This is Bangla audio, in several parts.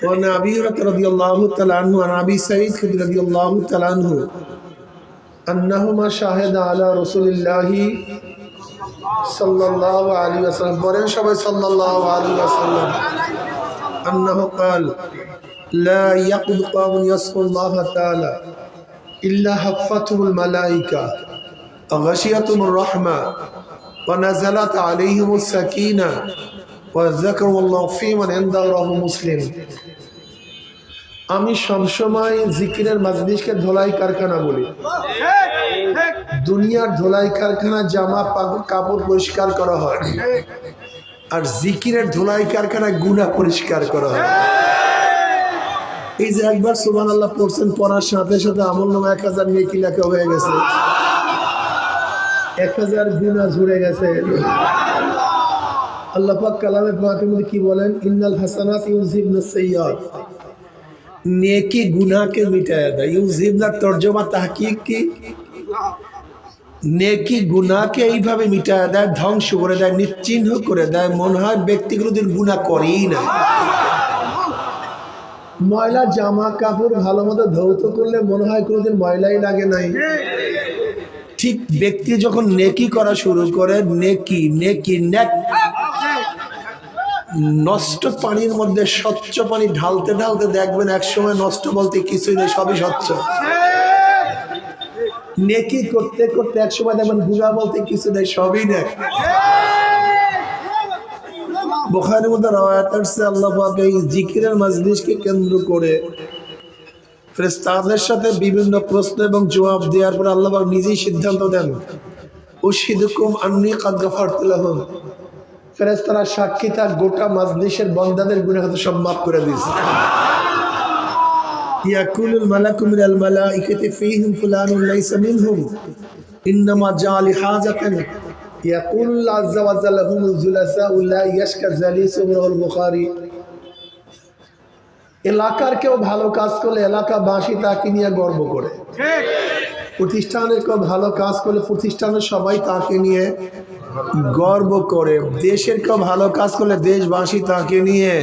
وعن أبي هريرة رضي الله تعالى عنه وعن أبي سعيد رضي الله تعالى عنه أنهما شاهد على رسول الله صلى الله عليه وسلم বলেন সবাই صلى الله عليه وسلم أنه قال لا يقض قوم يذكر الله تعالى إلا حفتهم الملائكة وغشيتهم الرحمة ونزلت عليهم السكينة وذكروا الله في من عنده رواه مسلم আমি সবসময় জিকিরের মাজলিসকে ধোলাই কারখানা বলি। দুনিয়ার ধোলাই কারখানা জামা কাপড় পরিষ্কার করা হয়, আর জিকিরের ধোলাই কারখানা গুনাহ পরিষ্কার করা হয়। এই যে একবার সুবহানাল্লাহ পড়ছেন, পড়ার সাথে সাথে আমলনামা 1000 নেকি লেখা হয়ে গেছে, 1000 গুনাহ ঝরে গেছে। আল্লাহ পাক কালামে পাকের মধ্যে কি বলেন? ইন্নাল হাসানাত ইউযিবনাস সাইয়্যাত, নেকি গুনাহকে মিটায় দেয়। ইউযিবনার তরজমা তাহকিক কি? নেকি গুনাহকে এইভাবে মিটায় দেয়, ধ্বংস করে দেয়, নিশ্চিহ্ন করে দেয়। মনে হয় ব্যক্তিগুলো দিন গুনাহ করেই না। ময়লা জামা কাপড় ভালো মতো ধৌত করলে মনে হয় কোনোদিন ময়লাই লাগে নাই। ঠিক ব্যক্তি যখন নেকি করা শুরু করে, নেকি নেকি নেক নষ্ট পানির মধ্যে স্বচ্ছ পানি ঢালতে ঢালতে দেখবেন একসময় নষ্ট বলতে কিছুই নেই, সবই স্বচ্ছ। নেকি করতে করতে একসময় দেখবেন গুনাহ বলতে কিছু নেই, সবই নেক। বুখারীর মধ্যে রওয়ায়াত আছে, আল্লাহ পাক এই জিকিরের মাজলিসকে কেন্দ্র করে ফেরেশতাদের সাথে বিভিন্ন প্রশ্ন এবং জবাব দেওয়ার পর আল্লাহ পাক নিজেই সিদ্ধান্ত দেন, উশহিদুকুম আন্নী কাদ গাফারতু লাহুম। ফেরেশতারা সাক্ষী থাক, গোটা মাজলিসের বান্দাদের গুনাহ সব মাফ করে দিয়েছে। ইয়াকুলুল মালাকু মিনাল মালাইকাতি ফীহিম ফুলানুন লাইসা মিনহুম ইন্নামা জাআ লিহাজাতান ইয়াকুলুল আযযা ওয়া জাল্লা হুমুল জুলাসাউ লা ইয়াশকা জালিসুহুম রাওয়াহুল বুখারী। এলাকার কেউ ভালো কাজ করলে এলাকাবাসী তাকে নিয়ে গর্ব করে। ঠিক। প্রতিষ্ঠানের কেউ ভালো কাজ করলে প্রতিষ্ঠানের সবাই তাকে নিয়ে গর্ব করে। দেশের কেউ ভালো কাজ করলে দেশবাসী তাকে নিয়ে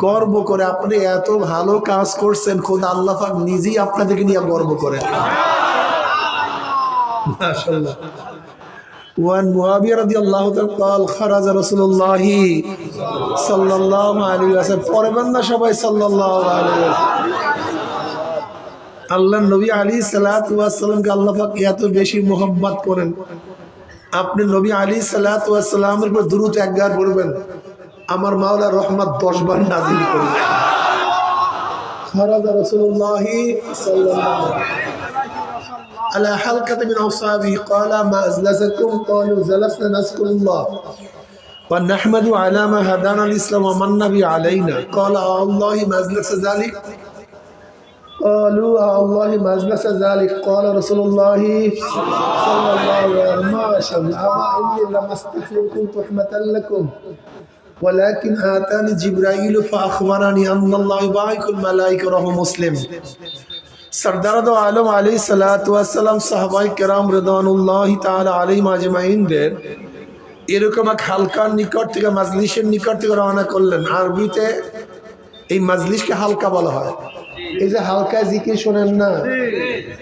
গর্ব করে। আপনি এত ভালো কাজ করছেন, খোদা আল্লাহ পাক নিজেই আপনাদেরকে নিয়ে গর্ব করে। মাশাআল্লাহ। وعن معاوية رضي الله عنه قال خرج رسول الله صلى الله عليه وسلم পড়বেন না সবাই সাল্লাল্লাহু আলাইহি ওয়াসাল্লাম। আল্লাহর নবী আলাইহিস সালাতু ওয়াস সালামকে আল্লাহ পাক এত বেশি মোহাব্বত করেন, আপনি নবী আলাইহিস সালাতু ওয়াস সালামের উপর দুরূদ একবার পড়বেন, আমার মাওলার রহমত 10 বার নাযিল করবে। খরাজ রাসূলুল্লাহ সাল্লাল্লাহু আলাইহি على حلقة من أصحابه قال ما أزلزكم قالوا زلفنا نذكر الله ونحمد على ما هدانا الإسلام ومن به علينا قال الله ما أزلس ذلك قالوا الله ما أزلس ذلك قال رسول الله صلى الله عليه وسلم ما شاء الله أما إني لما استخلفكم رحمة لكم ولكن آتاني جبرائيل فأخبرني أن الله يبارك الملائكة رواه مسلم। সরদার দো আলম আলাইহিস সালাতু ওয়াস সালাম সাহাবায়ে কেরাম রিদওয়ানুল্লাহি তাআলা আলাইহিম আজমাইনদের এরকম এক হালকার নিকট থেকে, মাজলিসের নিকট থেকে রওনা করলেন। আরবিতে এই মাজলিসকে হালকা বলা হয়। এই যে হালকা জিকির শোনেন না,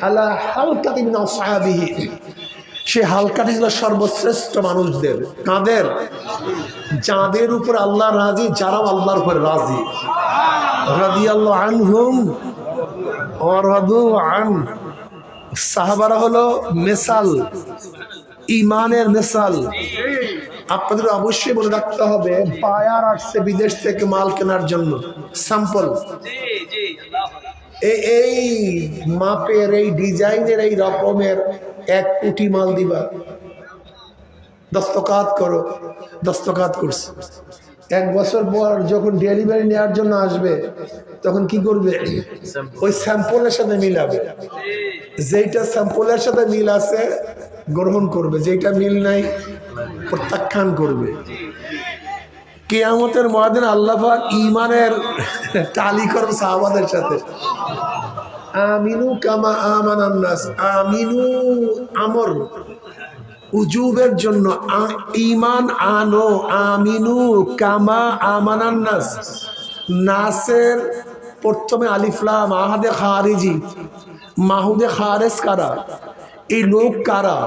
আলা হালকাতি মিন আসহাবিহি, সে হালকাটি ছিল সর্বশ্রেষ্ঠ মানুষদের। কাদের? যাদের উপর আল্লাহ রাজি, যারাও আল্লাহর উপর রাজি। রাদিয়াল্লাহু আনহুম সাহাবারা হলো মেসাল, ইমানের মেসাল। আপনাদের অবশ্যই বলে রাখতে হবে, বায়ার আসছে বিদেশ থেকে মাল কেনার জন্য, স্যাম্পল এই মাপের, এই ডিজাইনের, এই রকমের 1 কোটি মাল দিবা, দস্তখত করো। দস্তখত করছে। 1 বছর পর যখন ডেলিভারি নেওয়ার জন্য আসবে, তখন কি করবে? ওই স্যাম্পলের সাথে মিলাবে। যেইটা স্যাম্পলের সাথে মিল আছে গ্রহণ করবে, যেইটা মিল নাই প্রত্যাখ্যান করবে। কিয়ামতের ময়দানে আল্লাহ পাক ঈমানের টালি করবে সাহাবাদের সাথে। আমিনু কামা আমানান নাস, আমিনু আমর উজুবের জন্য, ঈমান আনো, আমিনু কামা আমানান নাস, নাসের প্রথমে আলিফ লাম, আহাদে খারিজি, মাহুদে খারেজ কারা, এই লোক কারা?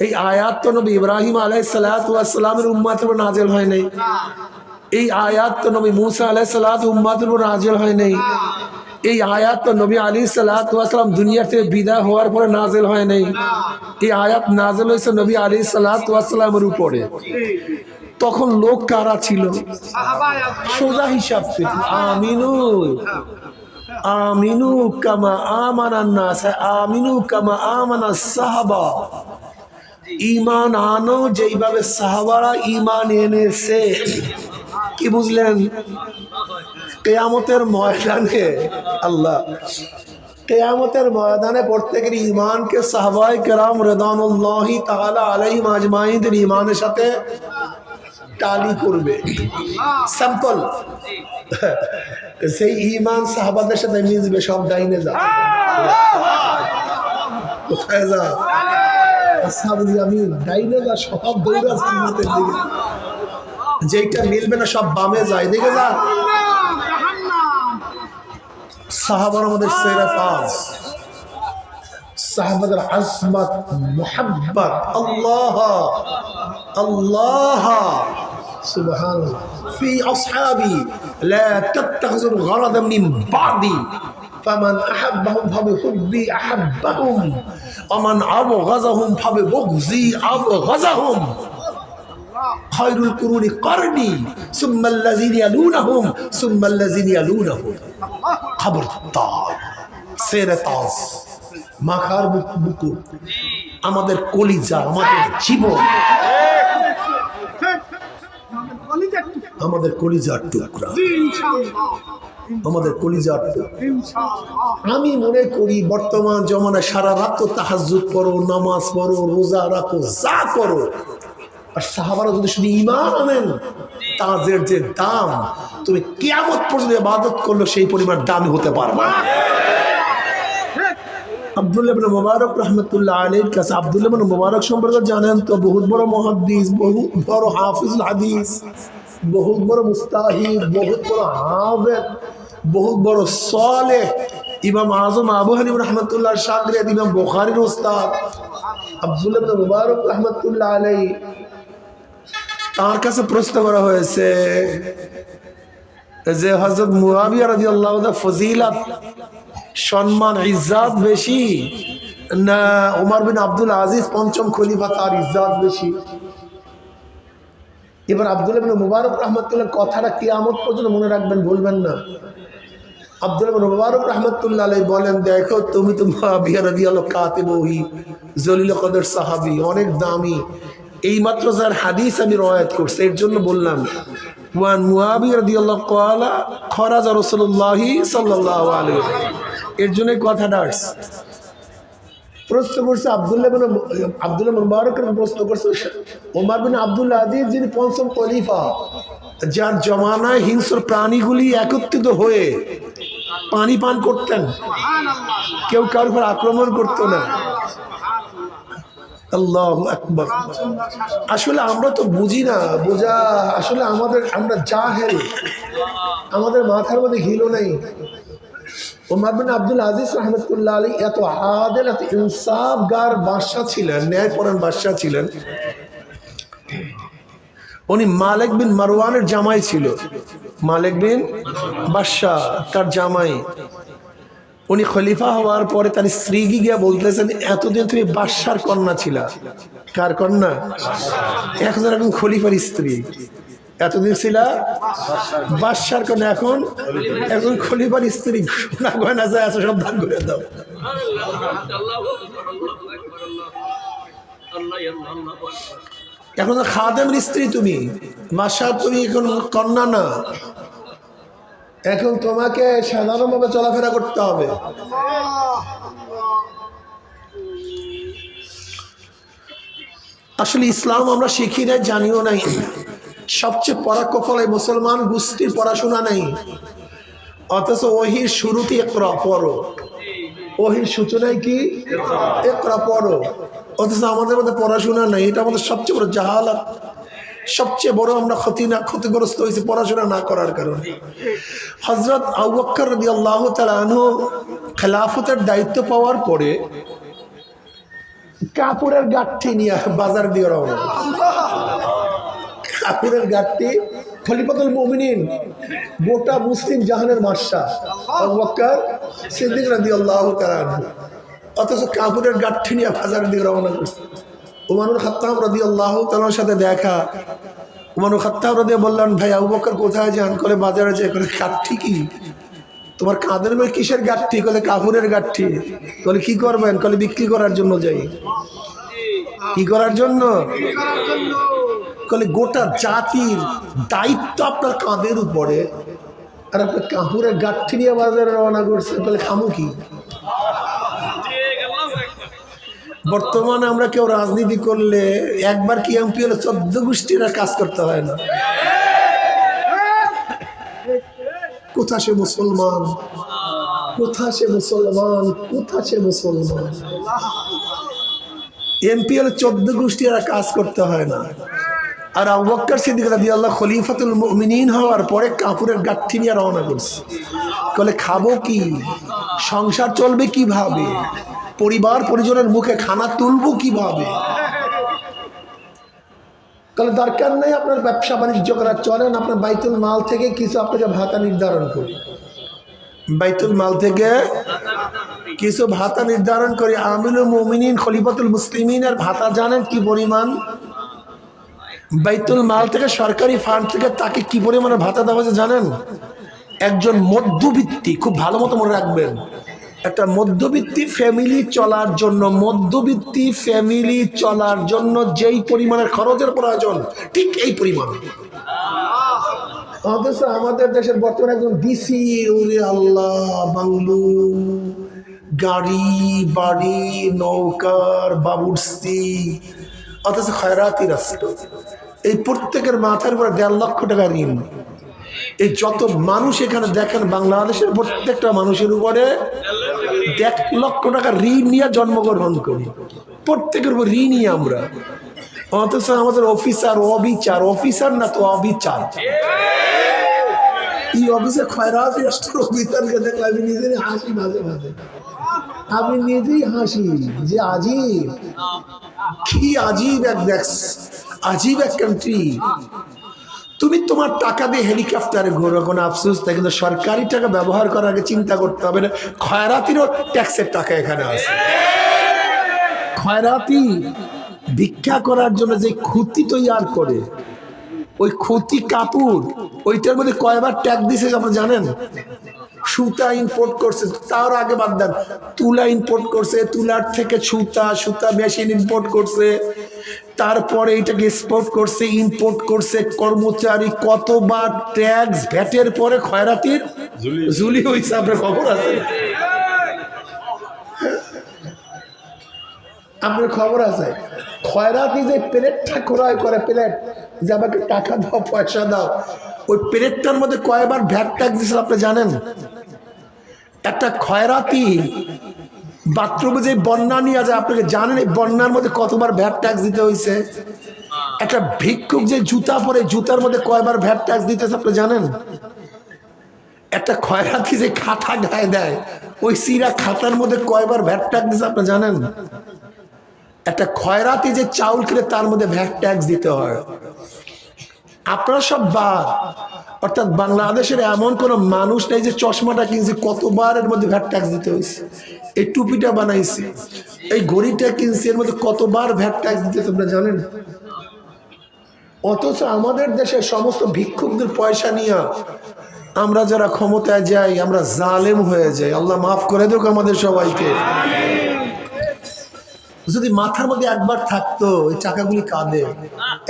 এই আয়াত তো নবী ইব্রাহিম আলাইহিস সালাতু ওয়াস সালামের উম্মতের উপর নাযিল হয় নাই। এই আয়াত তো নবী মুসা আলাইহিস সালাতু উম্মতের উপর নাযিল হয় নাই। এই আয়াত তো নবী আলাইহিস সালাতু ওয়াস সালাম দুনিয়া থেকে বিদায় হওয়ার পরে নাযিল হয় নাই। এই আয়াত নাযিল হয়েছে নবী আলাইহিস সালাতু ওয়াস সালামের উপরে। তখন লোক কারা ছিল? সোজা হিসাব থেকে আমিনু আমিনু কামা আমানান নাস, আমিনু কামা আমানাস সাহাবা, ঈমান আনো যেইভাবে সাহাবারা ঈমান এনেছে। কি বুঝলেন? কিয়ামতের ময়দানে আল্লাহ, কিয়ামতের ময়দানে প্রত্যেকের ঈমানকে সাহাবায়ে কেরাম রিদওয়ানুল্লাহি তাআলা আলাইহিম আজমাইনের ঈমানের সাথে টালি করবে। সিম্পল, সেই ঈমান সাহাবাদের সাথে মিশবে, সব ডাইনে যা। কোথায় যা? আসহাবুল ইয়ামিন ডাইনে যা, সব দৌড়া জান্নাতের দিকে। যেটা মিলবে না সব বামে যায়, দেখে যা। সাহাবার আমাদের সেরা তাজ, সাহাবাদের আজমত, মুহাব্বত, আল্লাহ আল্লাহ সুবহানাল্লাহ। ফি আসহাবি লা তাত্তাখিযুল গরাদাম মিন বাদি ফামান আহাব্বাহুম ফাবিহুব্বি আহাব্বাহুম ওয়া মান আবগাযাহুম ফাবিবুগযি আবগাযাহুম। খায়রুল কুরুনি করনি সুম্মাল্লাযিনা ইয়ালুনাহুম সুম্মাল্লাযিনা ইয়ালুনাহুম। খবরদার, সেরে তাজ, মাখার বুকু, আমাদের কলিজা, আমাদের জীবন, আমাদের কলিজার টুকরা, আমাদের কলিজার টুকরা। আমি মনে করি বর্তমান জমানায় সারা রাত তাহাজ্জুদ করো, নামাজ পড়ো, রোজা রাখো, যা করো, আর সাহাবারা যদি শুধু ঈমান আনেন, তাজের যে দাম, তুমি কিয়ামত পর্যন্ত ইবাদত করলে সেই পরিমাণ দামি হতে পারবে না। আব্দুল্লাহ ইবনে মুবারক রাহমাতুল্লাহ আলাইহির কাছে, আব্দুল্লাহ ইবনে মুবারক সম্পর্কে জানেন তো? বহুত বড় মুহাদ্দিস, বহুত বড় হাফিজুল হাদিস, বহুত বড় মুস্তাহিদ, বহুত বড় হাফেজ, বহুত বড় সালেহ। ইমাম আযম আবু হানিফা রাহমাতুল্লাহ শাগিরদ, ইমাম বুখারীর উস্তাদ আব্দুল্লাহ ইবনে মুবারক রাহমাতুল্লাহ আলাইহি। তার কাছে প্রশ্ন করা হয়েছে যে হযরত মুআবিয়া রাদিয়াল্লাহু তাআলা ফজিলত, সম্মান, ইজ্জত বেশি না ওমর বিন আব্দুল আজিজ পঞ্চম খলিফা, তার ইজ্জত বেশি? এবার আব্দুল্লাহ ইবনে মুবারক রাহমাতুল্লাহ কথাটা কিয়ামত পর্যন্ত মনে রাখবেন, বলবেন না। আব্দুল্লাহ ইবনে মুবারক রাহমাতুল্লাহ আলাইহি বলেন, দেখো তুমি তো মুআবিয়া রাদিয়াল্লাহু কাতিব ওহী, জলিল কদর সাহাবী, অনেক দামি। এইমাত্র যার হাদিস আমি রওয়ায়াত করছি, এর জন্য বললাম। ওয়ান মুআবিয়া রাদিয়াল্লাহু ক্বালা খরাজা রাসূলুল্লাহি সাল্লাল্লাহু আলাইহি ওয়াসাল্লাম, এর জন্য কথাটা আসছে। প্রশ্ন করছে আব্দুল্লাহ মুবারকের প্রশ্ন করছে ওমর বিন আব্দুল আজিজ, যিনি পঞ্চম খলিফা, যার জমানায় হিংস্র প্রাণীগুলি একত্রিত হয়ে পানি পান করতেন, কেউ কারোর উপর আক্রমণ করতো না। আল্লাহু আকবার। আসলে আমরা তো বুঝি না, বোঝা আসলে আমরা জাহেল, আমাদের মাথার মধ্যে ঘিলো নেই। ওমর বিন আব্দুল আজিজ রাহমাতুল্লাহ আলাইহি এত আদিল, এত ইনসাফগার বাদশা ছিলেন, ন্যায়পরায়ণ বাদশা ছিলেন। উনি মালিক বিন মারওয়ানের জামাই ছিল, মালিক বিন বাদশা তার জামাই। উনি খলিফা হওয়ার পরে তার স্ত্রী গিয়ে বলতেছেন, এতদিন তুমি বাদশার কন্যা ছিলা। কার কন্যা? এখন খলিফার স্ত্রী। এতদিন ছিলা বাদশার কন্যা, এখন খলিফার স্ত্রী। সোনা গয়না যায় আছে সব দান করে দাও। এখন খাদেমের স্ত্রী তুমি, বাদশার তুমি এখন কন্যা না। এখন তোমাকে সাধারণভাবে চলাফেরা করতে হবে। আসলে ইসলাম আমরা শিখি নাই, জানিও নাই। সবচেয়ে পরাক্রফল এই মুসলমান গোষ্ঠীর পড়াশোনা নেই, অথচ ওহির শুরুতে ইকরা পড়ো, ওহির সূচনায় কি ইকরা পড়ো, অথচ আমাদের মধ্যে পড়াশোনা নেই। এটা আমাদের সবচেয়ে বড় জাহালাত। সবচেয়ে বড় আমরা ক্ষতিগ্রস্ত হয়েছি পড়াশোনা না করার কারণে। হযরত আবু বকর রাদিয়াল্লাহু তাআলা আনহু খেলাফতের দায়িত্ব পাওয়ার পরে কাপড়ের গাঁঠি নিয়ে বাজার দিয়ে রওনা। কাপড়ের গাঁঠি, খলিফাতুল মুমিনিন, গোটা মুসলিম জাহানের বাদশা আবু বকর সিদ্দিক রাদিয়াল্লাহু তাআলা আনহু, অথচ কাপড়ের গাঁঠি নিয়ে বাজার দিয়ে রওনা করছে। উমরুল খাত্তাব রাদিয়াল্লাহু তাআলার সাথে দেখা। উমরুল খাত্তাব রাদিয়াল্লাহু বললেন, ভাই আবু বকর কোথায় যান? করে বাজারে যায়। করে গাঁঠি কি তোমার কাঁধের মধ্যে? কিসের গাঁঠি? বলে কাপড়ের গাঁঠি। বলে কি করবেন? বলে বিক্রি করার জন্য যাই। কি করার জন্য? বলে গোটা জাতির দায়িত্ব আপনার কাঁধের উপরে, আর আপনার কাপড়ের গাঁঠি নিয়ে বাজারে রওনা করছে। বলে খামু কি? বর্তমানে আমরা কেউ রাজনীতি করলে একবার কি এমপি হলে 14 গোষ্ঠীর কাজ করতে হয় না। কোথা সে মুসলমান, কোথা সে মুসলমান, কোথা সে মুসলমান। এমপি হলে 14 গোষ্ঠীর কাজ করতে হয় না। আর আবু বকর সিদ্দিক রাদিয়াল্লাহু খলিফাতুল মুমিনিন হওয়ার পরে কাপড়ের গাঁঠি নিয়ে রওনা করছে। বলে খাবো কি, সংসার চলবে কিভাবে, পরিবার পরিজনের মুখে খানা তুলবো কিভাবে। তাহলে দরকার নেই আপনার ব্যবসা বাণিজ্য করার, চলেন আপনার বাইতুল মাল থেকে কিছু আপনাকে ভাতা নির্ধারণ করি। বাইতুল মাল থেকে কিছু ভাতা নির্ধারণ করি। আমিরুল মুমিনিন খলিফাতুল মুসলিমিনের ভাতা জানেন কি পরিমাণ? বাইতুল মাল থেকে, সরকারি ফান্ড থেকে তাকে কি পরিমাণে ভাতা দেওয়া হয়েছে জানেন? একজন মধ্যবিত্তি, খুব ভালো মতো মনে রাখবেন, একটা মধ্যবিত্তি ফ্যামিলি চলার জন্য, মধ্যবিত্তি ফ্যামিলি চলার জন্য যেই পরিমাণের খরচের প্রয়োজন ঠিক এই পরিমাণ। অথচ আমাদের দেশের বর্তমানে একজন ডিসি, ওরে আল্লাহ, বাংলো, গাড়ি বাড়ি, নৌকার বাবুর্চি, অথচ খয়রাতি রাষ্ট্র। এই প্রত্যেকের মাথার উপরে 1.5 লক্ষ টাকা ঋণ। এই যত মানুষ এখানে দেখেন, বাংলাদেশের প্রত্যেকটা মানুষের উপরে 1 লক্ষ টাকা ঋণ নিয়ে জন্মগ্রহণ করি। প্রত্যেকের উপর ঋণই আমরা। অথচ আমাদের অফিসার অবিচার, অফিসার না তো অবিচার। এই অফিসে খয়রাত রাষ্ট্রের অফিসারকে দেখলে আমি নিজেই হাসি, মাঝে মাঝে আমি নিজেই হাসি যে আজীব, কি আজীব এক দেশ, আজীব এক কান্ট্রি। তুমি তোমার টাকা দিয়ে হেলিকপ্টারে ঘোরো, কোনো আফসোস নেই, কিন্তু সরকারি টাকা ব্যবহার করার আগে চিন্তা করতে হবে না খয়রাতিরও ট্যাক্সের টাকা এখানে আছে। খয়রাতি ভিক্ষা করার জন্য যে খুঁতি তৈরি করে, ওই খুঁতি কাপড়, ওইটার মধ্যে কয়বার ট্যাক্স দিছে আপনারা জানেন? সুতা ইম্পোর্ট করছে, তার আগে বাদ দেন, তুলা ইম্পোর্ট করছে, তুলার থেকে সুতা, সুতা মেশিন ইম্পোর্ট করছে, তারপরে এটাকে এক্সপোর্ট করছে, ইম্পোর্ট করছে, কর্মচারী, কতবার ট্যাক্স ভ্যাটের পরে খয়রাতির ঝুলি হয়েছে। আপনার খবর আছে? আপনার খবর আছে? খয়রাতি যে প্লেটটা ক্রয় করে, প্লেট যে আমাকে টাকা দাও, পয়সা দাও, ওই প্লেটটার মধ্যে কয়বার ভ্যাট ট্যাক্স দিয়েছিল আপনি জানেন? একটা খয়রাতি বাথরুমে যে বন্যা নিয়ে যায়, আপনাকে জানেন এই বন্যার মধ্যে কতবার ভ্যাট ট্যাক্স দিতে হয়েছে? একটা ভিক্ষুক যে জুতা পরে, জুতার মধ্যে কয়বার ভ্যাট ট্যাক্স দিতেছে আপনি জানেন? একটা খয়রাতি যে খাতা গায়ে দেয়, ওই সিরা খাতার মধ্যে কয়বার ভ্যাট ট্যাক্স দিতে আপনি জানেন? একটা খয়রাতি যে চাউল কিনে তার মধ্যে ভ্যাট ট্যাক্স দিতে হয়। আপনারা সব বাদ, অর্থাৎ বাংলাদেশের এমন কোনো মানুষ নেই যে চশমাটা কিনছে কতবার এর মধ্যে ভ্যাট ট্যাক্স দিতে হয়েছে, এই টুপিটা বানাইছে, এই ঘড়িটা কিনছে, এর মধ্যে কতবার ভ্যাট ট্যাক্স দিতে তোমরা জানেন? অথচ আমাদের দেশের সমস্ত ভিক্ষুকদের পয়সা নিয়ে আমরা যারা ক্ষমতায় যাই, আমরা জালেম হয়ে যাই। আল্লাহ মাফ করে দেখ আমাদের সবাইকে। যদি মাথার মধ্যে একবার থাকতো এই টাকাগুলি কাঁদে,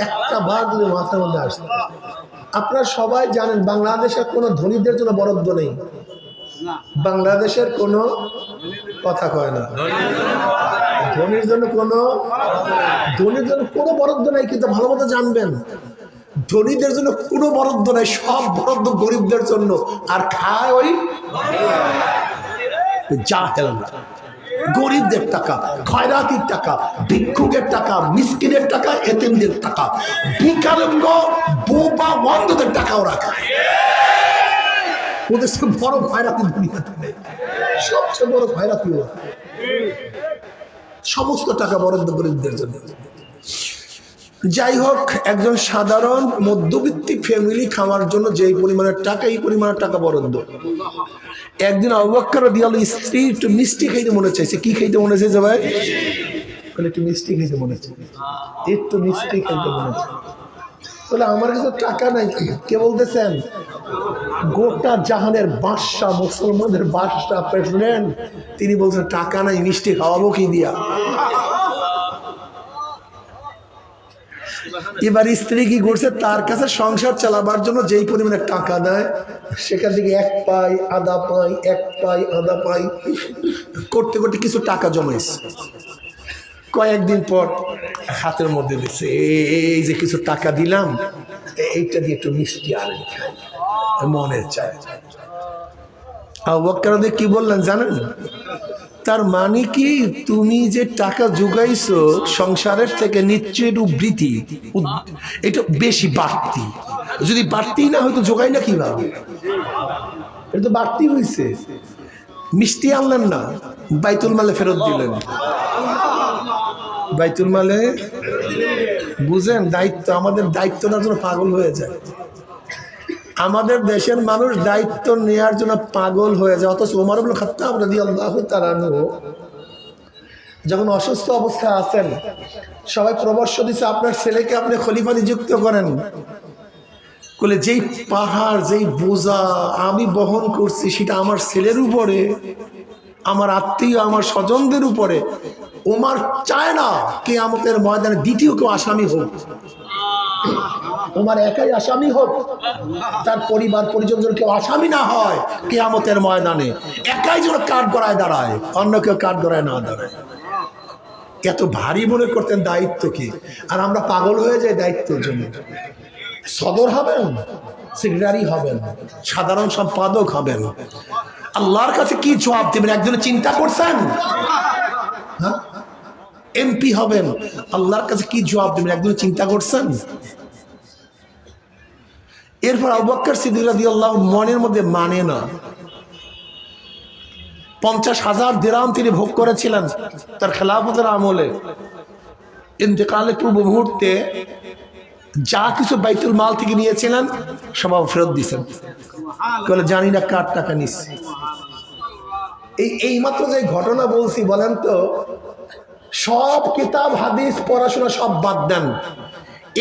একটা বার যদি মাথার মধ্যে আসতো। আপনারা সবাই জানেন বাংলাদেশের কোনো ধনীদের জন্য বরাদ্দ নেই। বাংলাদেশের কোনো কথা কয় না, ধনীর জন্য কোনো বরাদ্দ নেই। কিন্তু ভালো মতো জানবেন, ধনীদের জন্য কোনো বরাদ্দ নেই, সব বরাদ্দ গরিবদের জন্য। আর খায় ওই জাহেলরা। গরিবদের টাকা, খয়রাতির টাকা, ভিক্ষুকের টাকা, মিসকিনের টাকা, এতিমদের টাকা, ভিখারঙ্গ বোবা অন্ধদের টাকা ওরা খায়। ওদের সব বড় খয়রাতি দুনিয়াতে নেই, সবচেয়ে বড় খয়রাতি ওরা। সমস্ত টাকা বরাদ্দ গরিবদের জন্য। যাই হোক, একজন সাধারণ মধ্যবিত্ত ফ্যামিলি খাওয়ার জন্য যেই পরিমাণের টাকা, এই পরিমাণের টাকা বরাদ্দ। একদিন আবু বকর রাদিয়াল্লাহু আনহু স্ত্রী একটু মিষ্টি খাইতে মনে চাইছে। কি খাইতে মনে চাইছে ভাই? বলে একটু মিষ্টি খাইতে মনে চাইছে, একটু মিষ্টি খাইতে মনে চাইছে। বলে আমার কাছে টাকা নাই। কে বলতেছেন? গোটা জাহানের বাদশা, মুসলমানদের বাদশা, প্রেসিডেন্ট, তিনি বলছেন টাকা নাই, মিষ্টি খাওয়াবো কি দিয়া? এবার স্ত্রী কি করছে, তার কাছে সংসার চালাবার জন্য যেই পরিমাণে টাকা দেয়, সেখান থেকে এক পাই আধা পাই, এক পাই আধা পাই করতে করতে কিছু টাকা জমাইছে। কয়েকদিন পর হাতের মধ্যে দিচ্ছে, এই যে কিছু টাকা দিলাম, এইটা দিয়ে একটু মিষ্টি আনেন খাই, মনে চায়। আবু বকর কি বললেন জানেন? তার মানে কি, তুমি যে টাকা জোগাইছো সংসারের থেকে নিশ্চয়ই একটু বৃদ্ধি, এটা বেশি বাড়তি। যদি বাড়তি না হয়তো জোগাই না কিভাবে? এটা তো বাড়তি হয়েছে। মিষ্টি আনলেন না, বাইতুল মালে ফেরত দিলেন। বাইতুল মালে, বুঝেন দায়িত্ব, আমাদের দায়িত্ব নেওয়ার জন্য পাগল হয়ে যায়। আমাদের দেশের মানুষ দায়িত্ব নেওয়ার জন্য পাগল হয়ে যায়। অথচ ওমর ইবনে খাত্তাব রাদিয়াল্লাহু তাআলা আনহু যখন অসুস্থ অবস্থায় আছেন, সবাই পরামর্শ দিচ্ছে আপনার ছেলেকে আপনি খলিফা নিযুক্ত করেন। বলে যেই পাহাড়, যেই বোঝা আমি বহন করছি, সেটা আমার ছেলের উপরে, আমার আত্মীয়, আমার স্বজনদের উপরে। ওমর চায় না কিয়ামতের ময়দানে দ্বিতীয় কেউ আসামি হোক। ওমর একাই আসামি হোক, তার পরিবার পরিজন যেন কেউ আসামি না হয় কিয়ামতের ময়দানে। একাই যেন কাঠ গড়ায় দাঁড়ায়, অন্য কেউ কাঠ গড়ায় না দাঁড়ায়। এত ভারী মনে করতেন দায়িত্ব কি, আর আমরা পাগল হয়ে যাই দায়িত্বের জন্য। সদর হবেন, সেক্রেটারি হবেন, সাধারণ সম্পাদক হবেন, আল্লাহর কাছে কি জবাব দেবেন একজনে চিন্তা করছেন? হ্যাঁ, এমপি হবেন, আল্লাহর কাছে কি জবাব দেবেন একজনে চিন্তা করছেন? এরপর আবু বকর সিদ্দিক রাদিয়াল্লাহু মনের মধ্যে মানে না, 50,000 দিরহাম তিনি ভোগ করেছিলেন তার খেলাফতের আমলে। ইন্তেকালের পূর্ব মুহূর্তে যা কিছু বাইতুল মাল থেকে নিয়েছিলেন সব ফেরত দিয়েছেন। বলে জানি না কার টাকা নিচ্ছে। এই মাত্র যে ঘটনা বলছি, বলেন তো, সব কিতাব হাদিস পড়াশোনা সব বাদ দেন,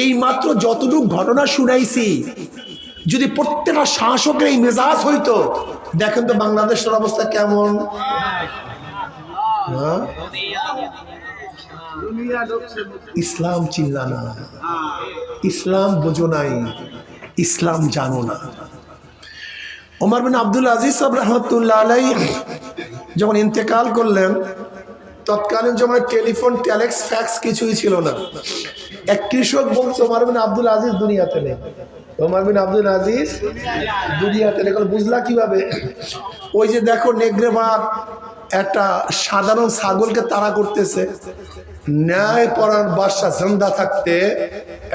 এই মাত্র যতটুকু ঘটনা শুনাইছি, যদি প্রত্যেকটা শাসকের এই মেজাজ হইতো, দেখেন তো বাংলাদেশের অবস্থা কেমন। ইসলাম চিল্লা না, ইসলাম বোঝো নাই, ইসলাম জানো না। ওমর বিন আব্দুল আজিজ সাহেব রাহমাতুল্লাহ আলাইহি যখন ইন্তেকাল করলেন, তৎকালীন সময় টেলিফোন, টেলেক্স, ফ্যাক্স কিছুই ছিল না। এক কৃষক বলছে ওমর বিন আব্দুল আজিজ দুনিয়াতে নেই। ওমর বিন আব্দুল আজিজ দুনিয়াতে নেই। বুঝলা কিভাবে? ওই যে দেখো নেগ্রেবাগ একটা সাধারণ ছাগলকে তাড়া করতেছে, ন্যায় পরায়ণ বাদশা জিন্দা থাকতে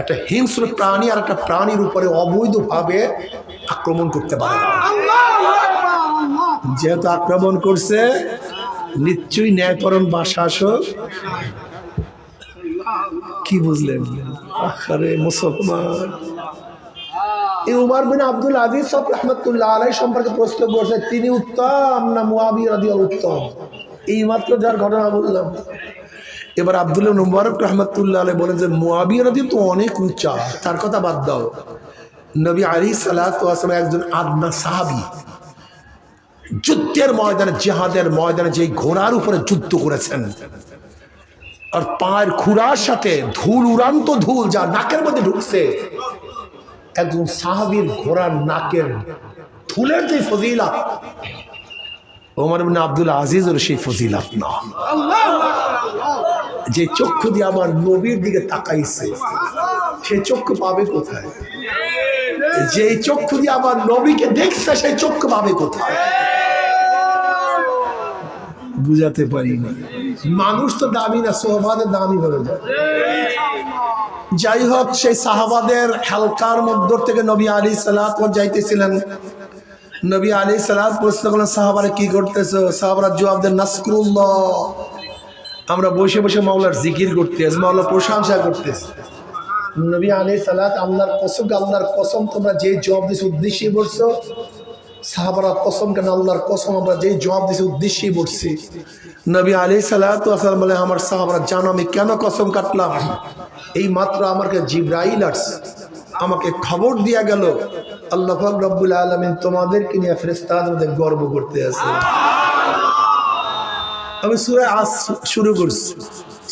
একটা হিংস্র প্রাণী আর একটা প্রাণীর উপরে অবৈধভাবে আক্রমণ করতে পারে। যেহেতু আক্রমণ করছে, নিশ্চয়ই ন্যায়পরায়ণ শাসক। কি বুঝলেন? আরে মুসলমান, এই উমর বিন আব্দুল আজিজ রাহমাতুল্লাহ আলাইহি সম্পর্কে প্রশ্ন করছে, তিনি উত্তম না মুয়াবিয়া রাদিয়াল্লাহু উত্তম? এই মাত্র যার ঘটনা বললাম। এবার আব্দুল্লাহ ইবনে মুবারক রাহমাতুল্লাহ আলাইহি বলেন যে মুয়াবিয়া রাদিয়াল্লাহু তো অনেক উঁচা, তার কথা বাদ দাও। নবী আলাইহিস সালাতু ওয়াস সালাম একজন আদনা সাহাবী, যুদ্ধের ময়দানে, জিহাদের ময়দানে যে ঘোড়ার উপরে যুদ্ধ করেছেন, আর পায়ের খুরার সাথে ধুল, উড়ান্ত ধুল যা নাকের মধ্যে ঢুকছে, একজন সাহাবীর ঘোড়ার নাকের ধুলের যে ফজিলত, ওমর ইবনে আব্দুল আজিজের সেই ফজিলত না। যে চক্ষু দিয়ে আমার নবীর দিকে তাকাইছে, সেই চক্ষু পাবে কোথায়? যে চক্ষু দিয়ে আমার নবীকে দেখছে, সেই চক্ষু পাবে কোথায়? বুঝাতে পারি না। মানুষ তো দামি না, সোহবাদের দামি হয়ে যায়। যাই হোক, সেই সাহাবাদের হালকার মধ্য থেকে নবী আলাইহিস সালাত যাইতেছিলেন। নবী আলাইহিস সালাত প্রশ্ন করলেন, সাহাবারা কি করতেছো? সাহাবারা জবাব দেন, নাসকুরুল্লাহ, আমরা বসে বসে মাওলার জিকির করতেছি, মাওলার প্রশংসা করতেছি। নবী আলাইহিস সালাত আল্লাহর কসম তোমরা যে জবাব দিছো উদ্দেশ্যে বলছো। সাহাবারা কসম কেন? আল্লাহর কসম আমরা যে জবাব দিছি উদ্দেশ্যেই বলছি। নবী আলাইহিস সালাতু ওয়াস সালাম বলে, আমার সাহাবারা জানো আমি কেন কসম কাটলাম? এই মাত্র আমাকে জিবরাইল আসছে, আমাকে খবর দিয়া গেল আল্লাহ পাক রব্বুল আলামিন তোমাদেরকে নিয়ে ফেরেশতাদের মধ্যে গর্ব করতে আছে। আমি সূরা আস শুরু করছি,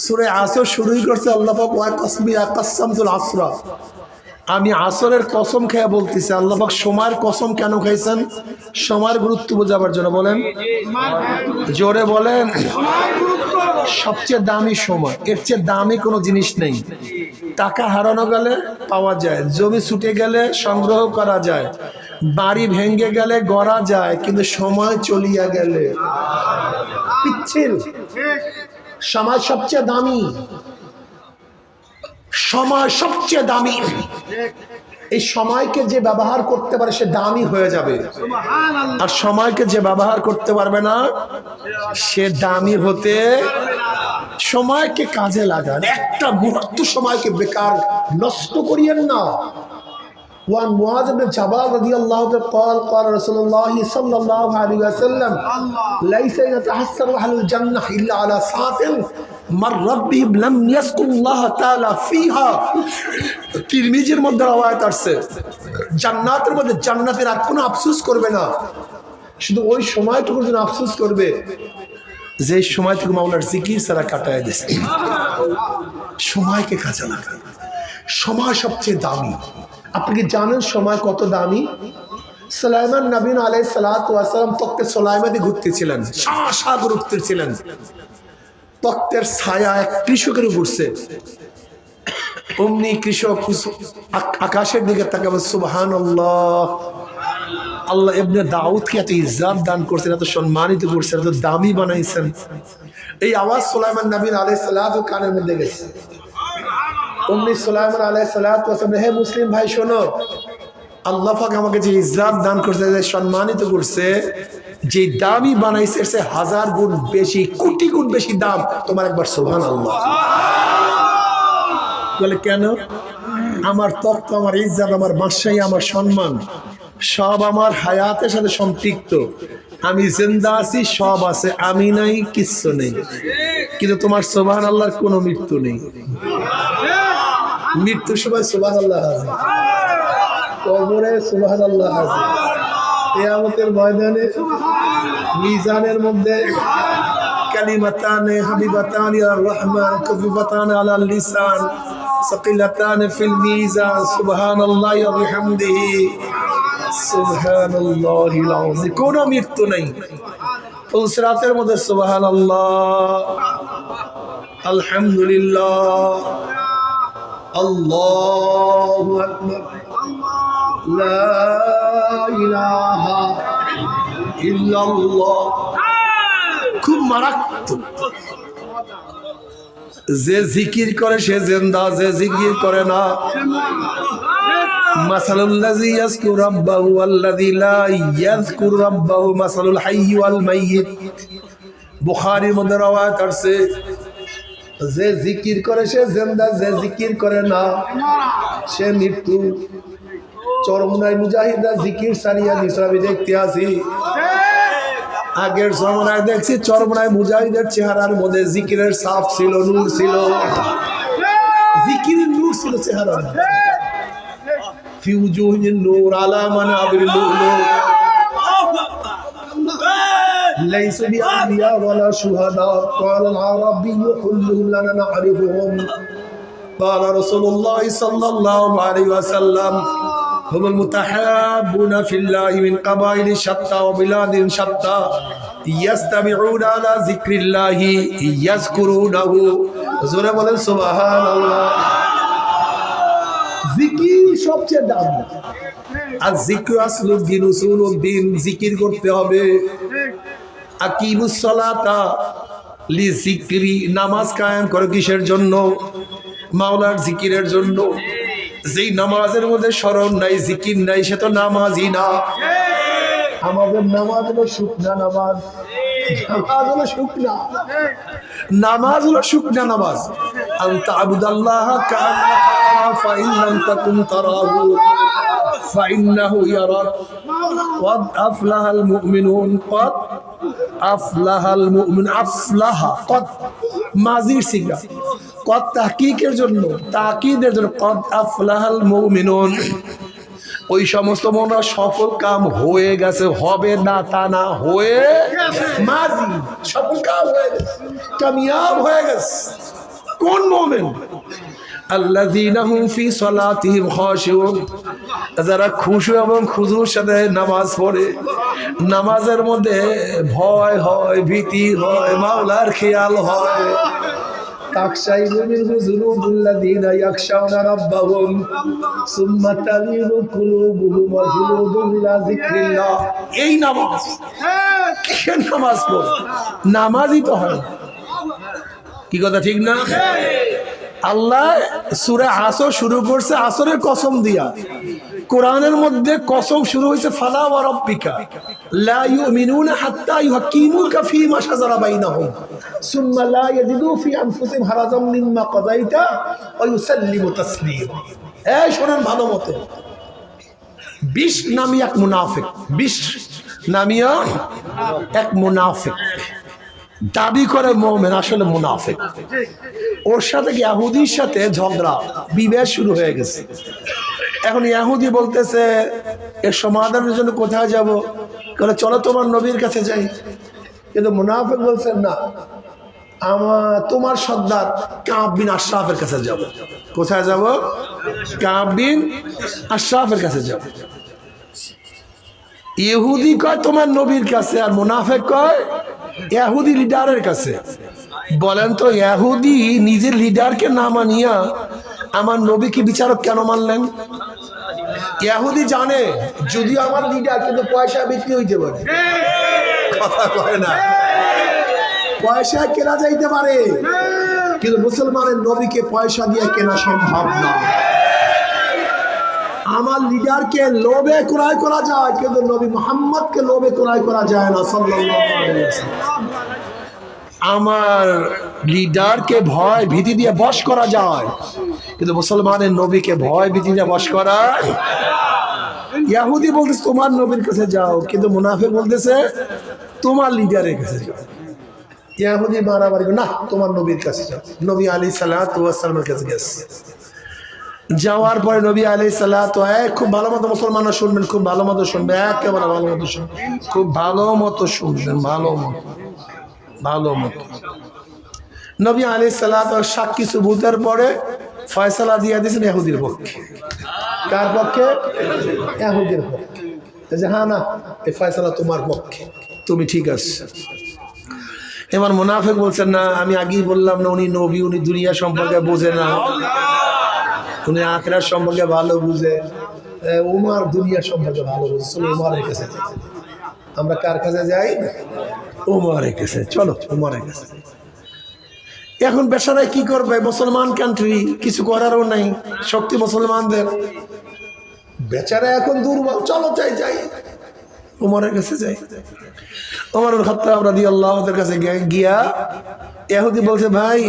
সূরা আসর শুরুই করছে আল্লাহ পাক ওয়া কসমি আকাসামতুল আসরা, আমি আসরের কসম খেয়ে বলতেছি। আল্লাহ পাক সময়ের কসম কেন খাইছেন? সময়ের গুরুত্ব বোঝাবার জন্য। বলেন, জোরে বলেন। সবচেয়ে দামি সময়, এর চেয়ে দামি কোনো জিনিস নেই। টাকা হারানো গেলে পাওয়া যায়, জমি ছুটে গেলে সংগ্রহ করা যায়, বাড়ি ভেঙে গেলে গড়া যায়, কিন্তু সময় চলিয়া গেলে পিচ্ছিল। সময় সবচেয়ে দামি, সময় সবচেয়ে দামি। এই সময়কে যে ব্যবহার করতে পারে সে দামি হয়ে যাবে, আর সময়কে যে ব্যবহার করতে পারবে না সে দামি হতে। সময়কে কাজে লাগান, একটা মুহূর্ত সময়কে বেকার নষ্ট করিয়েন না। وعن معاذ بن جبل رضي الله عنه قال قال رسول الله صلى الله عليه وسلم ليس يتحسر أهل الجنة إلا على ساعة مر ربهم لم يذكر الله تعالى فيها। তিরমিজির মধ্যে রওয়ায়াত আছে, জান্নাতের মধ্যে জান্নাতের আর কোনো আফসোস করবে না, শুধু ওই সময়টুকুর জন্য আফসোস করবে যে সময়টুকু মাওলার জিকির ছাড়া কাটায় দিয়েছে। সময়কে কাজে লাগান, সময় সবচেয়ে দামি। আপনি কি জানেন সময় কত দামি? সুলাইমান নবী আলাইহিস সালাতু ওয়াস সালাম তখতে সুলাইমানে ঘুরতেছিলেন, সাগর উঠতেছিলেন। তখতের ছায়া এক কৃষকের উপরছে। অমনি কৃষক আকাশের দিকে তাকাবে, সুবহানাল্লাহ, আল্লাহ ইবনে দাউদকে এত ইজ্জত দান করছেন, এত সম্মানিত করছেন, এত দামি বানাইছেন। এই আওয়াজ সুলাইমান নবী আলাইহিস সালাতু কানের মধ্যে গেছে। অমনি সুলাইমান আলাইহিস সালাতু ওয়াস সালাম, হে মুসলিম ভাই শোনো, আল্লাহ পাক আমাকে যে ইজ্জত দান করছে, যে সম্মানিত করছে, যে দামি বানাইছে সে হাজার গুণ বেশি, কোটি গুণ বেশি দাম। তোমার একবার সুবহানাল্লাহ বলে। কেন? আমার তখ্ত, আমার ইজ্জত, আমার বাদশাহী, আমার সম্মান সব আমার হায়াতের সাথে সম্পৃক্ত। আমি জিন্দা আছি, সব আছে, আমি নাই, কিচ্ছু নেই। কিন্তু তোমার সুবহানাল্লাহর কোনো মৃত্যু নেই। মৃত্যুর সময় সুবহানাল্লাহ আছে, কবরে সুবহানাল্লাহ আছে, কিয়ামতের ময়দানে মিজানের মধ্যে কালিমাতানে হাবিবাতানি আর রহমান কফিফাতান আলাল লিসান সাকিলাতান ফিল মিজান সুবহানাল্লাহি ওয়া বিহামদিহি সুবহানাল্লাহিল আযীম। কোনো মৃত্যু নেই। ফুলসিরাতের মধ্যে সুবহানাল্লাহ, আলহামদুলিল্লাহ, আল্লাহু আকবার, লা ইলাহা ইল্লাল্লাহ। খুব মারাত্মক। যে জিকির করে সে জিন্দা, যে জিকির করে না। মাসালুল্লাযী ইয়াযকুরু রাব্বাহু ওয়াল্লাযী লা ইয়াযকুরু রাব্বাহু মাসালুল হাইয়্যি ওয়াল মাইয়্যিত। বুখারীর মধ্যে রওয়ায়াত আছে, যে জিকির করে সে জিন্দা, যে জিকির করে না সে মৃত্যু। চরমনাই মুজাহিদরা জিকির সারিয়া নিসরাবি দেখতে আসি। আগের জমানায় দেখছি চরমনাই মুজাহিদের চেহারার মধ্যে জিকিরের ছাপ ছিল, নূর ছিল, জিকিরের নূর ছিল চেহারা। ফি উজুহিন নূর আলা মানাবির লুলু লাইসা বিআলিয়া ওয়ালা শুহাদা ক্বালা আল-আরাবিয়্যু কুল্লুহুম লানা না'রিফুহুম ক্বালা রাসূলুল্লাহ সাল্লাল্লাহু আলাইহি ওয়াসাল্লাম هم المتحابون في الله من قبائل شتى وبلاد شتى يستمعون على ذكر الله يذكرونه জোরে বলেন সুবহানাল্লাহ। জিকির সবচেয়ে দামি। আর জিকির আসলুদ্দিন, উসুলুদ্দিন। জিকির করতে হবে। আকিমুস সালাতা লিযিকরি, নামাজ কায়েম করো কিসের জন্য? মাওলার জিকিরের জন্য। যেই নামাজের মধ্যে স্মরণ নাই, জিকির নাই, সে তো নামাজই না। আমাদের নামাজ হলো শুকনা নামাজ, নামাজ হলো শুকনা, নামাজ হলো শুকনা নামাজ। আনতা আবুদাল্লাহ কাআন্নাকা ফাইন লাম তাকুন তারাহু ফাইন্নাহু ইয়ারাক। ক্বাদ আফলাহাল মুমিনুন, ক্বাদ আফলাহাল মুমিন, আফলাহা ক্বাদ মাজির সিগা, ক্বাদ তাহকিকের জন্য, তাকিদের জন্য, ক্বাদ আফলাহাল মুমিনুন। ওই সমস্ত মনে সফল কাম হয়ে গেছে, হবে না তা না, হয়ে মাজি সফল কাম হয়ে গেছে, কামিয়াব হয়ে গেছে। কোন মুমিন? আল্লাযীনা হুম ফি সালাতিহিম খাশিউন, যারা খুশু এবং খুজুর সাথে নামাজ পড়ে, নামাজের মধ্যে ভয় হয়, ভীতি হয়, মাওলার খেয়াল হয়। তাকশাইরু মিনহু যুনুবুল্লাযীনা ইয়াখশাউনা রাব্বাহুম সুম্মা তালিনু কুলুবুহুম ওয়া জুলুদুহুম ইলা যিকরিল্লাহ। এই নামাজ, কিসের নামাজ পড়? নামাজই তো হয়। কি কথা ঠিক না? আল্লাহ সূরা আসর শুরু করছে আসরের কসম দিয়া। কোরআনের মধ্যে কসম শুরু হয়েছে ফালা ওয়া রাব্বিকা লা ইউমিনুনা হাত্তা ইউহাক্কিমুকা ফীমা শাজারা বাইনাহুম সুম্মা লা ইয়াজিদু ফি আনফুসিহিম হারাজাম মিম্মা কাযাইতা ওয়া ইউসাল্লিমু তাসলিমা। এই শোনেন ভালো মতো, বিশ নামী এক মুনাফিক, বিশ নামী এক মুনাফিক দাবি করে মুমিন, আসলে মুনাফিক। ওর সাথে ইহুদির সাথে ঝগড়া, বিবাদ শুরু হয়ে গেছে। এখন ইহুদি বলতেছে এর সমাধানের জন্য কোথায় যাব? বলে চলো তোমার নবীর কাছে যাই। কিন্তু মুনাফিক বলছে না, তোমার সর্দার কাব বিন আশরাফের কাছে যাব। কোথায় যাব? কাব বিন আশরাফের কাছে যাব। ইহুদি কয় তোমার নবীর কাছে, আর মুনাফিক কয় ইহুদি লিডারের কাছে। বলেন তো ইহুদি নিজের লিডারকে না মানিয়া আমার নবীকে বিচারক কেন মানলেন? ইহুদি জানে যদিও আমার লিডার, কিন্তু পয়সা বিক্রি হইতে পারে। কথা কয় না, পয়সা কেনা যাইতে পারে, কিন্তু মুসলমানের নবীকে পয়সা দিয়ে কেনা সম্ভব না। আমার লিডারকে লোভে ক্রয় করা যায়, কিন্তু নবী মুহাম্মদকে লোভে ক্রয় করা যায় না সাল্লাল্লাহু আলাইহি ওয়াসাল্লাম। আমার লিডারকে ভয় ভীতি দিয়ে বশ করা যায়, কিন্তু মুসলমানের নবীকে ভয় ভীতি দিয়ে বশ করা। ইহুদি বলতেছে তোমার নবীর কাছে যাও, কিন্তু মুনাফিক বলতেছে তোমার লিডারের কাছে যাও। ইহুদি মারামারি, না তোমার নবীর কাছে যাও। নবী আলাইহিস সালাতু ওয়াস সালামের কাছে গেছে। যাওয়ার পরে নবী আলাইহিস সালাতু, খুব ভালো মতো মুসলমানরা শুনবেন, খুব ভালো মতো শুনবেন, একেবারে ভালো মতো শুনবেন, খুব ভালো মতো শুনবেন, ভালো মতো, ভালো মতো। নবী আলাইহিস সালাতু সাক্ষী সুবুতের পরে ফয়সালা দিয়ে দিয়েছেন ইহুদির পক্ষে। কার পক্ষে? ইহুদির পক্ষে। যে হ্যাঁ না, এই ফয়সালা তোমার পক্ষে, তুমি ঠিক আছে। এবার মুনাফিক বলছেন না, আমি আগেই বললাম না, উনি নবী, উনি দুনিয়া সম্পর্কে বোঝে না, উনি আখিরাত সম্পর্কে ভালো বুঝে। উমর দুনিয়া সম্পর্কে ভালো বুঝে, চলো উমরের কাছে যাই। আমরা কার কাছে যাই? উমরের কাছে। চলো উমরের কাছে। এখন বেচারায় কি করবে? মুসলমান কান্ট্রি, কিছু করারও নাই, শক্তি মুসলমানদের। বেচারা এখন দুর্বল, চলো যাই যাই উমরের কাছে যাই। ওমর খাত্তাব রাদিয়াল্লাহু আনহুর কাছে গিয়া ইহুদি বলছে ভাই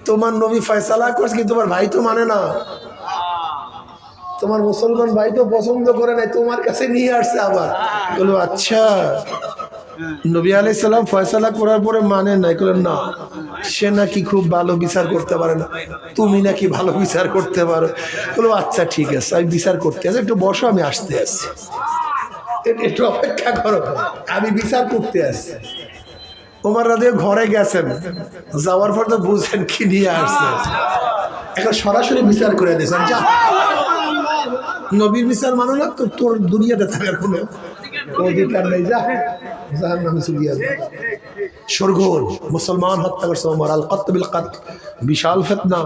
তোমার নবী ফয়সালা করছে, কিন্তু তোমার ভাই তো মানে না, তোমার মুসলমান ভাই তো পছন্দ করে নাই, তোমার কাছে নিয়ে আসছে আবার। বললো আচ্ছা, নবী আলাইহিস সালাম ফয়সালা করার পরে মানে নাই? বললেন না, সে নাকি খুব ভালো বিচার করতে পারে না, তুমি নাকি ভালো বিচার করতে পারো। বললো আচ্ছা ঠিক আছে, আমি বিচার করতে আসি, একটু বসো, আমি আসতে আসছি, একটু অপেক্ষা করো, আমি বিচার করতে আসছি। ওমর রাদিয়াল্লাহু ঘরে গেছেন, যাওয়ার পর তো বুঝেন কি নিয়ে আসছে, এখন সরাসরি বিচার করে দিয়েছেন। যা নবীর বিচার মানো না তো তোর দুনিয়াতে থাকার কোনো অধিকার নেই, যা জাহান্নামে চলে যাবে। শোরগোল, মুসলমান হত্যা করছে ওমর, আল কত্ল বিল কত্ল, বিশাল ফিতনা।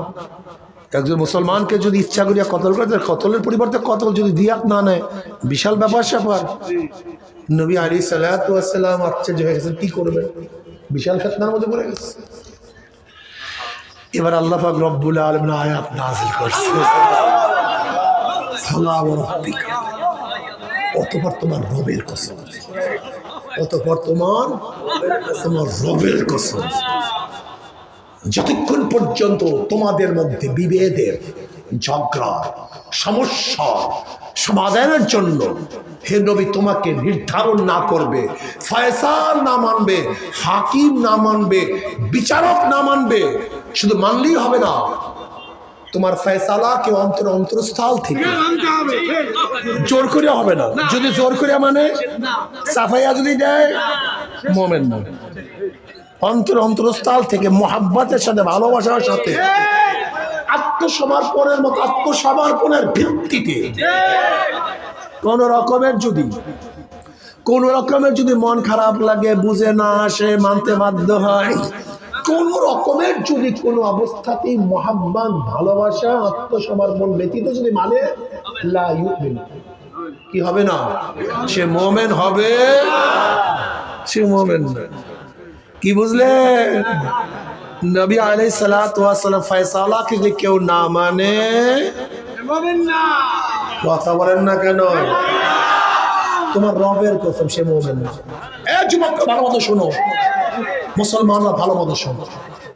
একজন মুসলমানকে যদি ইচ্ছা করিয়া কতল করে, কতলের পরিবর্তে কতল যদি দিয়াত না নেয়, বিশাল ব্যাপার স্যাপার। নবী আলাইহিস সালাতু ওয়াস সালাম আশ্চর্য হয়ে গেছেন, কি করবেন? বিশাল ফিতনার মধ্যে পড়ে গেছে। এবার আল্লাহ পাক রব্বুল আলামিন আয়াত নাযিল করছে, ফালা ওয়া রাব্বিকা, অতঃপর তোমার রবের কসম, অতঃপর তোমার রবের কসম, যতক্ষণ পর্যন্ত তোমাদের মধ্যে বিভেদের, ঝগড়া, সমস্যা সমাধানের জন্য হে নবী তোমাকে নির্ধারণ না করবে, ফয়সাল না মানবে, হাকিম না মানবে, বিচারক না মানবে, শুধু মানলেই হবে না, তোমার ফয়সালা কে অন্তরস্থল থেকে জোর করে হবে না। যদি জোর করে মানে সাফাইয়া যদি দেয় মুমিন না, অন্তরস্থল থেকে মোহাব্বতের সাথে, ভালোবাসার সাথে, আত্মসমর্পণের মতো আত্মসমর্পণের ভিত্তিতে কোন রকমের যদি মন খারাপ লাগে, বুঝে না আসে, মানতে বাধ্য হয়, কোন রকমের যদি কোনো অবস্থাতেই মোহাব্বত, ভালোবাসা, আত্মসমর্পণ ব্যতীত যদি মানে, লা ইউমিন, কি হবে না? সে মুমিন হবে, সে মুমিন না। কি বুঝলেন? নবী আলাইহিস সালাতু ওয়াস সালাম ফয়সালাকে যদি কেউ না মানে মুমিন না। কথা বলেন না কেন? তোমার রবের কসম, সে মুমিন না। এই যুবক ভালো মতো শোনো, মুসলমানরা ভালো মতো শোনো।